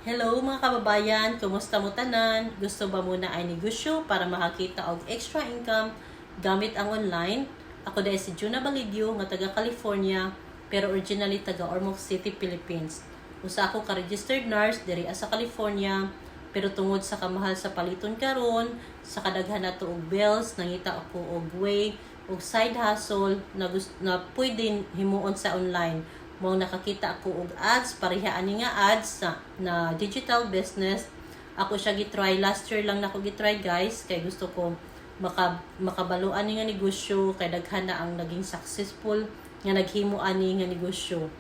Hello mga kababayan, kumusta mo tanan? Gusto ba muna ay negosyo para makakita og extra income gamit ang online? Ako dahil si Juna Balidio nga taga California pero originally taga Ormoc City, Philippines. Usa ako ka registered nurse diri sa California pero tungod sa kamahal sa paliton karon, sa kadaghan nato og bills, nangita ako og way og side hustle na pwedeng himuon sa online. Mao nakakita ako og ads, pareha ani nga ads na digital business. Ako siya gitry last year lang nako gitry guys kay gusto ko makabaluan ni nga negosyo kay daghan na ang naging successful nga naghimo ani nga negosyo.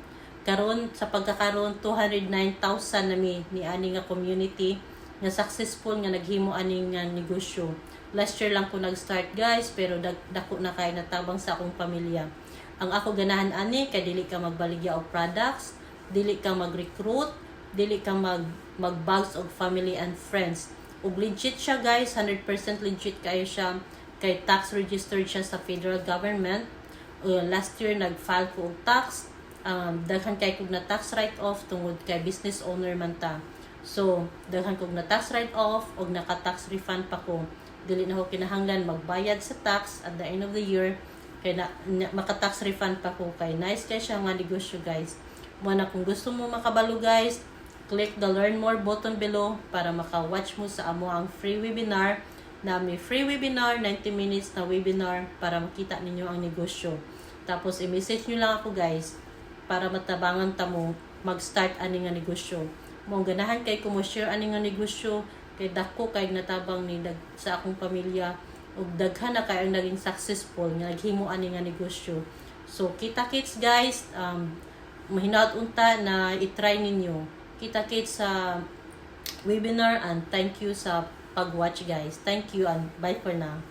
Karon sa pagkakaroon 209,000 na ni ani nga community nga successful nga naghimo ani nga negosyo. Last year lang ko nag-start guys pero dako na kay natabang sa akong pamilya. Ang ako ganahan ani kay dili ka magbaligya og products, dili ka mag-recruit, dili ka mag-bags og family and friends. Ug legit siya guys, 100% legit kayo siya kay tax registered siya sa federal government. Last year nag-file ko og tax, daghan kay kog na tax write-off tungod kay business owner man ta. So, daghan kog na tax write-off og naka-tax refund pa ko. Dili na ko kinahanglan magbayad sa tax at the end of the year kaya maka-tax refund pa ko kay nice kay siya nga negosyo guys. Muna kung gusto mo makabalo guys, click the learn more button below para maka-watch mo sa amo ang free webinar na may free webinar, 90 minutes na webinar para makita ninyo ang negosyo. Tapos i-message nyo lang ako guys para matabangan ta mo mag-start ani nga negosyo. Mo ganahan kay ko mo share ani nga negosyo kay dako kay natabang ni sa akong pamilya ug daghan na kayo naging successful nga naghimo ani nga negosyo. So kita-kits guys, mahinaot unta na i-try ninyo. Kita-kits sa webinar and thank you sa pag-watch guys. Thank you and bye for now.